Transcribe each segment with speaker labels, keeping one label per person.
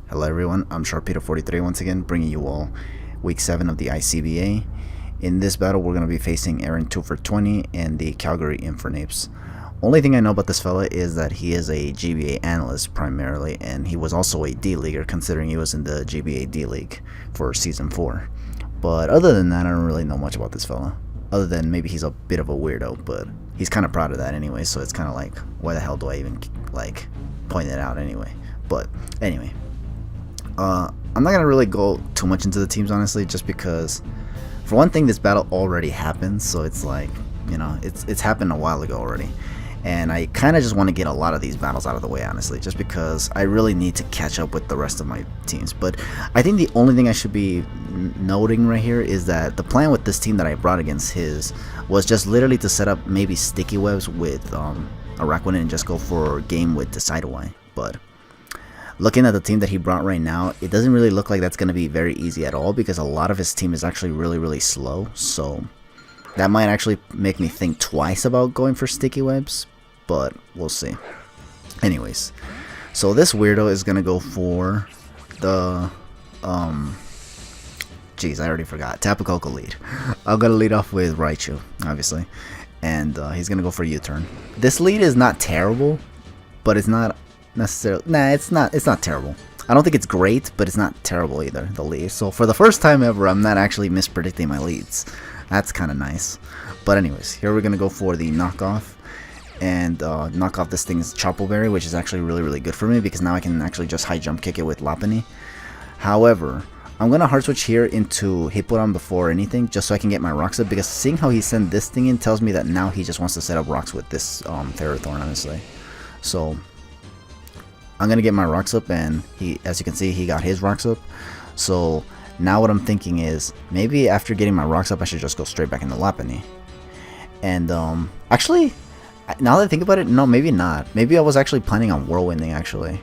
Speaker 1: Hello everyone, I'm Sharpedo43 once again, bringing you all Week 7 of the ICBA. In this battle, we're going to be facing Aaron 2 for 20 and the Calgary Infernapes. Only thing I know about this fella is that he is a GBA analyst primarily, and he was also a D-Leaguer considering he was in the GBA D-League for Season 4. But other than that, I don't really know much about this fella. Other than maybe he's a bit of a weirdo, but he's kind of proud of that anyway, so it's kind of like, why the hell do I even point it out anyway? But anyway. I'm not gonna really go too much into the teams honestly, just because for one thing this battle already happened, so it's like, you know, it's happened a while ago already, and I kind of just want to get a lot of these battles out of the way honestly, just because I really need to catch up with the rest of my teams. But I think the only thing I should be noting right here is that the plan with this team that I brought against his was just literally to set up maybe sticky webs with Araquanid and just go for a game with Decideway. But looking at the team that he brought right now, it doesn't really look like that's going to be very easy at all, because a lot of his team is actually really slow. So that might actually make me think twice about going for sticky webs, but we'll see. Anyways, so this weirdo is going to go for the jeez, I already forgot. Tapu Koko lead. I'm going to lead off with Raichu, obviously, and he's going to go for U-turn. This lead is not terrible, but it's not necessarily, it's not terrible. I don't think it's great, but it's not terrible either, the lead. So for the first time ever, I'm not actually mispredicting my leads. That's kind of nice. But anyways, here we're gonna go for the knockoff, and knock off this thing's Chople Berry, which is actually really good for me, because now I can actually just high jump kick it with Lopunny. However, I'm gonna hard switch here into Hippowdon before anything, just so I can get my rocks up, because seeing how he sent this thing in tells me that now he just wants to set up rocks with this Ferrothorn, honestly. So I'm gonna get my rocks up, and he, as you can see, he got his rocks up. So now what I'm thinking is, maybe after getting my rocks up, I should just go straight back into Lopunny. And actually, now that I think about it, no, maybe not. Maybe I was actually planning on whirlwinding actually,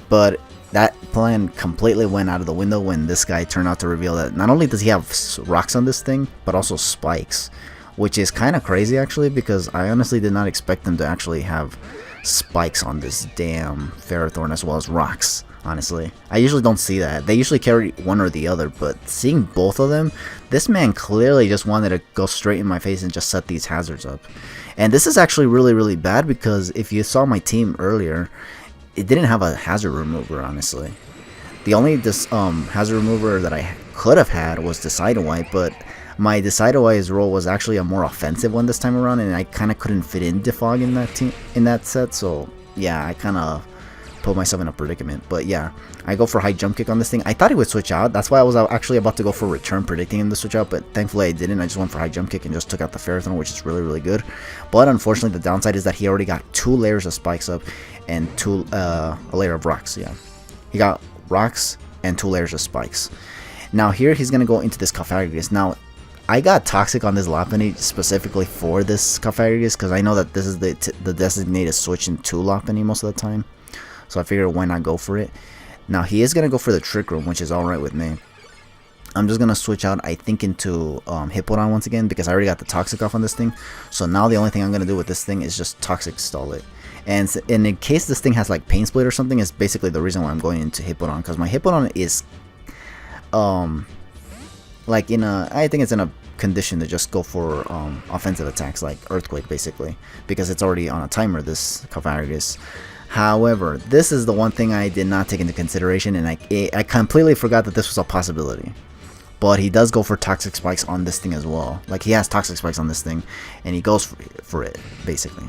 Speaker 1: but that plan completely went out of the window when this guy turned out to reveal that not only does he have rocks on this thing, but also spikes, which is kind of crazy actually, because I honestly did not expect them to actually have spikes on this damn Ferrothorn as well as rocks. Honestly, I usually don't see that. They usually carry one or the other, but seeing both of them, this man clearly just wanted to go straight in my face and just set these hazards up. And this is actually really bad, because if you saw my team earlier, it didn't have a hazard remover honestly. The only hazard remover that I could have had was Decideway, but my Decideway's role was actually a more offensive one this time around, and I kind of couldn't fit in Defog in that team, in that set. So yeah, I kind of put myself in a predicament. But yeah, I go for high jump kick on this thing. I thought he would switch out. That's why I was actually about to go for return, predicting him to switch out, but thankfully I didn't. I just went for high jump kick and just took out the Ferrothorn, which is really good. But unfortunately, the downside is that he already got 2 layers of spikes up and a layer of rocks. Yeah, he got rocks and 2 layers of spikes. Now here he's gonna go into this Cofagrigus. Now I got Toxic on this Lopunny specifically for this Cofagrigus, because I know that this is the designated switch into Lopunny most of the time. So I figured, why not go for it. Now he is going to go for the Trick Room, which is alright with me. I'm just going to switch out, I think, into Hippowdon once again, because I already got the Toxic off on this thing. So now the only thing I'm going to do with this thing is just Toxic stall it. And in case this thing has like Pain Split or something, is basically the reason why I'm going into Hippowdon, because my Hippowdon is like I think it's in a condition to just go for offensive attacks like Earthquake basically, because it's already on a timer, this Cofagrigus. However, this is the one thing I did not take into consideration, and I completely forgot that this was a possibility. But he does go for Toxic Spikes on this thing as well. Like, he has Toxic Spikes on this thing, and he goes for it basically,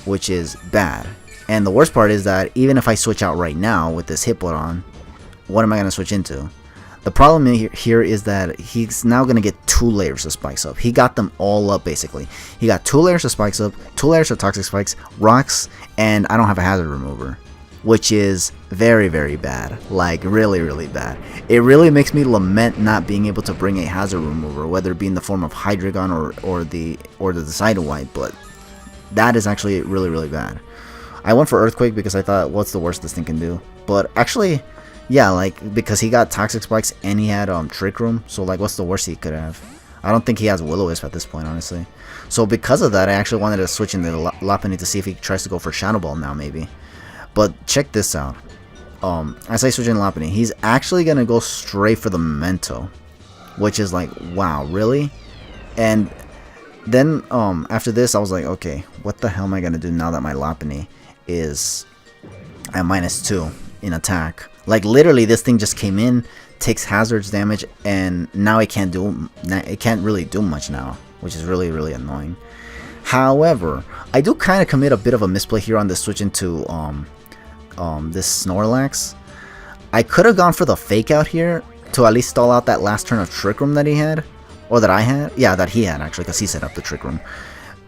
Speaker 1: which is bad. And the worst part is that even if I switch out right now with this Hippowdon, what am I going to switch into? The problem here is that he's now going to get 2 layers of spikes up. He got them all up basically. He got 2 layers of spikes up, 2 layers of Toxic Spikes, rocks, and I don't have a hazard remover, which is very bad. Like really bad. It really makes me lament not being able to bring a hazard remover, whether it be in the form of Hydreigon or the Decideway, but that is actually really bad. I went for Earthquake because I thought, what's the worst this thing can do? But actually, yeah, like, because he got Toxic Spikes and he had Trick Room, so like, what's the worst he could have? I don't think he has Will-O-Wisp at this point, honestly. So because of that, I actually wanted to switch into Lopunny to see if he tries to go for Shadow Ball now, maybe. But check this out. as I switch in Lopunny, he's actually gonna go straight for the Memento, which is like, wow, really? And then after this, I was like, okay, what the hell am I gonna do now that my Lopunny is at -2 in attack? Like literally, this thing just came in, takes hazards damage, and now it can't really do much now, which is really annoying. However, I do kind of commit a bit of a misplay here on this switch into this Snorlax. I could have gone for the fake out here to at least stall out that last turn of Trick Room that he had, or that I had. Yeah, that he had actually, because he set up the Trick Room.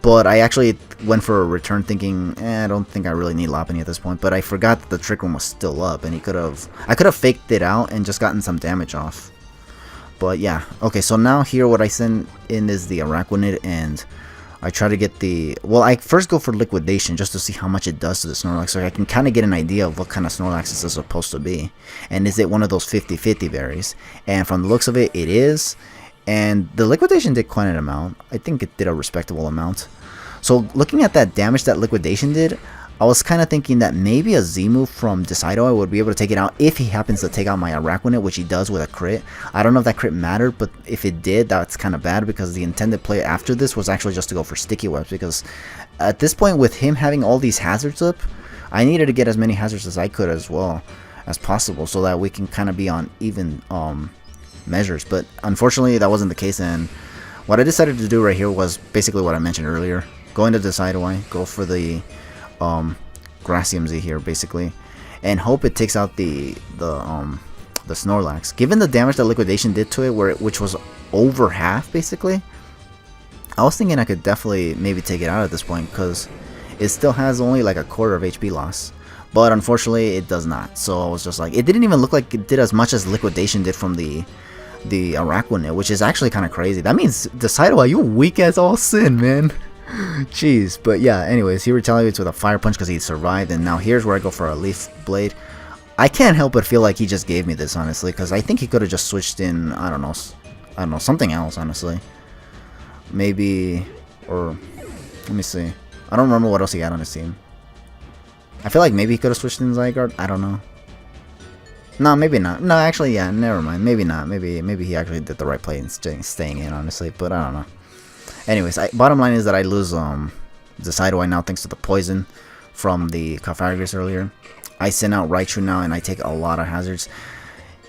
Speaker 1: But I actually went for a return thinking, I don't think I really need Lopunny at this point. But I forgot that the Trick Room was still up, and I could have faked it out and just gotten some damage off. But yeah, okay, so now here what I send in is the Araquanid, and I try to get the... Well, I first go for Liquidation just to see how much it does to the Snorlax, so I can kind of get an idea of what kind of Snorlax this is supposed to be. And is it one of those 50-50 berries? And from the looks of it, it is. And the Liquidation did quite an amount. I think it did a respectable amount. So looking at that damage that Liquidation did, I was kind of thinking that maybe a Z move from Decidueye would be able to take it out if he happens to take out my Araquanid, which he does with a crit. I don't know if that crit mattered, but if it did, that's kind of bad, because the intended play after this was actually just to go for Sticky Webs, because at this point with him having all these hazards up, I needed to get as many hazards as I could as well as possible, so that we can kind of be on even measures. But unfortunately that wasn't the case, and what I decided to do right here was basically what I mentioned earlier. Go into Decidueye, go for the Gracium Z here basically, and hope it takes out the Snorlax. Given the damage that Liquidation did to it, which was over half basically, I was thinking I could definitely maybe take it out at this point, because it still has only like a quarter of HP loss. But unfortunately it does not. So I was just like, it didn't even look like it did as much as Liquidation did from the Araquanid, which is actually kind of crazy. That means Decidueye, you weak as all sin, man. Jeez. But yeah, anyways, he retaliates with a Fire Punch because he survived, and now here's where I go for a Leaf Blade. I can't help but feel like he just gave me this, honestly, because I think he could have just switched in, I don't know, something else, honestly. Maybe, or, let me see. I don't remember what else he had on his team. I feel like maybe he could have switched in Zygarde, I don't know. No, maybe not. No, actually, yeah, never mind. Maybe not. Maybe he actually did the right play in staying in, honestly, but I don't know. Anyways, bottom line is that I lose Decidueye now thanks to the poison from the Cofagrigus earlier. I send out Raichu now, and I take a lot of hazards.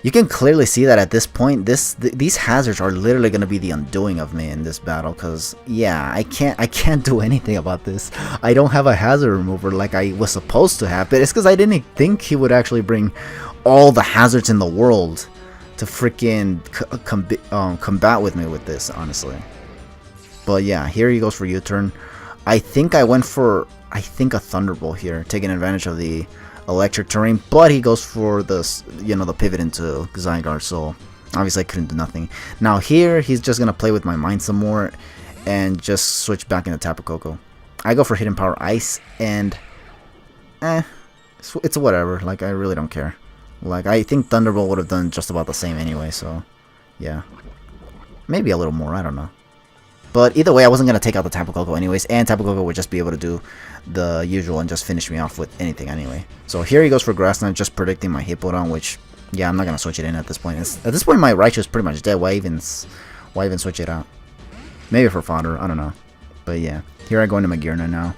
Speaker 1: You can clearly see that at this point, these hazards are literally going to be the undoing of me in this battle, because yeah, I can't do anything about this. I don't have a hazard remover like I was supposed to have, but it's because I didn't think he would actually bring all the hazards in the world to freaking combat with me with this, honestly. But yeah, here he goes for U-turn. I think I went for, a Thunderbolt here, taking advantage of the electric terrain, but he goes for the, the pivot into Zygarde, so obviously I couldn't do nothing. Now here, he's just going to play with my mind some more and just switch back into Tapu Koko. I go for Hidden Power Ice, and it's whatever, like I really don't care. Like I think Thunderbolt would have done just about the same anyway, so yeah. Maybe a little more, I don't know. But either way, I wasn't going to take out the Tapu Koko anyways, and Tapu Koko would just be able to do the usual and just finish me off with anything anyway. So here he goes for Grassland, just predicting my Hippowdon, which, yeah, I'm not going to switch it in at this point. At this point, my Raichu is pretty much dead. Why even switch it out? Maybe for fodder, I don't know. But yeah, here I go into Magearna now.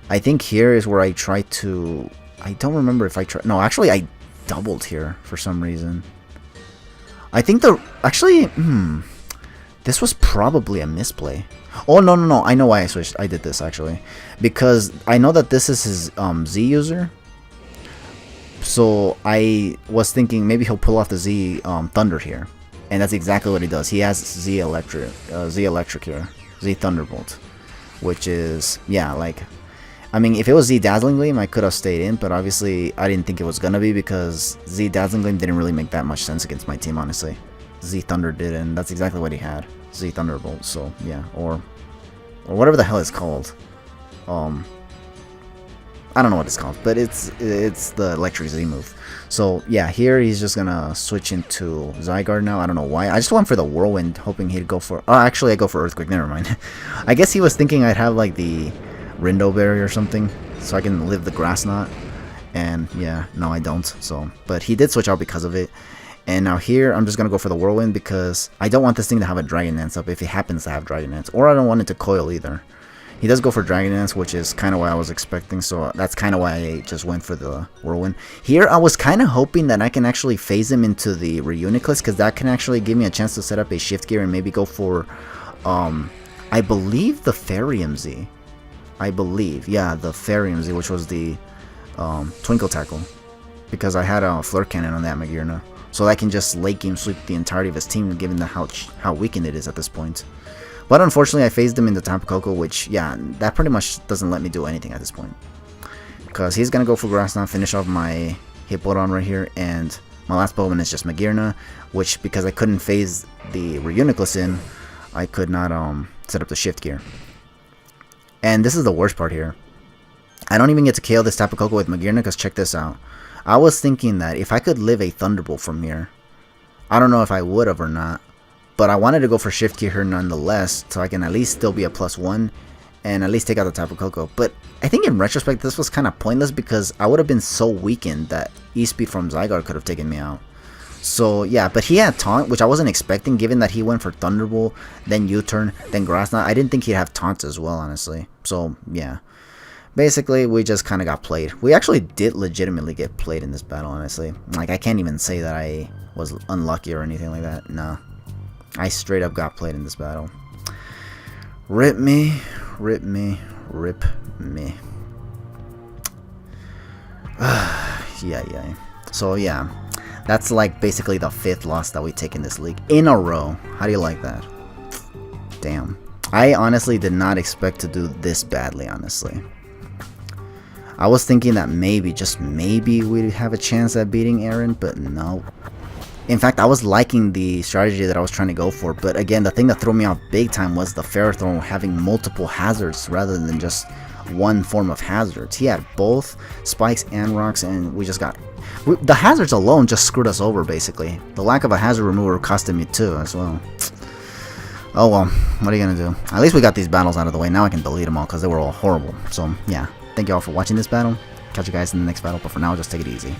Speaker 1: I think here is where I try to... I don't remember if I tried... No, actually, I doubled here for some reason. I think the... Actually, this was probably a misplay. Oh, no. I know why I switched. I did this, actually. Because I know that this is his Z user. So I was thinking maybe he'll pull off the Z Thunder here. And that's exactly what he does. He has Z Electric here. Z Thunderbolt. Which is, yeah, like... I mean, if it was Z Dazzling Gleam, I could have stayed in. But obviously, I didn't think it was going to be. Because Z Dazzling Gleam didn't really make that much sense against my team, honestly. Z Thunder did, and that's exactly what he had. Z Thunderbolt, so yeah, or whatever the hell it's called. I don't know what it's called, but it's the Electric Z move. So yeah, here he's just gonna switch into Zygarde now. I don't know why. I just went for the Whirlwind, hoping he'd go for... Oh, actually, I go for Earthquake. Never mind. I guess he was thinking I'd have like the Rindo Berry or something, so I can live the Grass Knot. And yeah, no, I don't. So, but he did switch out because of it. And now here, I'm just going to go for the Whirlwind because I don't want this thing to have a Dragon Dance up if it happens to have Dragon Dance. Or I don't want it to coil either. He does go for Dragon Dance, which is kind of what I was expecting. So that's kind of why I just went for the Whirlwind. Here, I was kind of hoping that I can actually phase him into the Reuniclus because that can actually give me a chance to set up a Shift Gear and maybe go for, I believe, the Farium Z. I believe, yeah, the Farium Z, which was the Twinkle Tackle. Because I had a Flare Cannon on that Magearna. So I can just late game sweep the entirety of his team, given how weakened it is at this point. But unfortunately, I phased him into Tapu Koko, which, yeah, that pretty much doesn't let me do anything at this point. Because he's going to go for Grass Knot, finish off my Hippowdon right here, and my last Pokemon is just Magearna, which, because I couldn't phase the Reuniclus in, I could not set up the Shift Gear. And this is the worst part here. I don't even get to KO this Tapu Koko with Magearna, because check this out. I was thinking that if I could live a Thunderbolt from here, I don't know if I would have or not, but I wanted to go for Shift Gear here nonetheless, so I can at least still be a +1, and at least take out the Tapu Koko. But I think in retrospect, this was kind of pointless, because I would have been so weakened that E-Speed from Zygarde could have taken me out. So yeah, but he had Taunt, which I wasn't expecting, given that he went for Thunderbolt, then U-Turn, then Grass Knot. I didn't think he'd have Taunt as well, honestly. So yeah. Basically, we just kind of got played. We actually did legitimately get played in this battle, honestly. Like, I can't even say that I was unlucky or anything like that. No. I straight up got played in this battle. Rip me, rip me, rip me. Yeah. So, yeah. That's, like, basically the 5th loss that we take in this league in a row. How do you like that? Damn. I honestly did not expect to do this badly, honestly. I was thinking that maybe, just maybe, we'd have a chance at beating Aaron, but no. In fact, I was liking the strategy that I was trying to go for, but again, the thing that threw me off big time was the Ferrothorn having multiple hazards rather than just one form of hazards. He had both spikes and rocks, and we just got... the hazards alone just screwed us over, basically. The lack of a hazard remover costed me too, as well. Oh well, what are you gonna do? At least we got these battles out of the way. Now I can delete them all, because they were all horrible. So, yeah. Thank you all for watching this battle. Catch you guys in the next battle, but for now, just take it easy.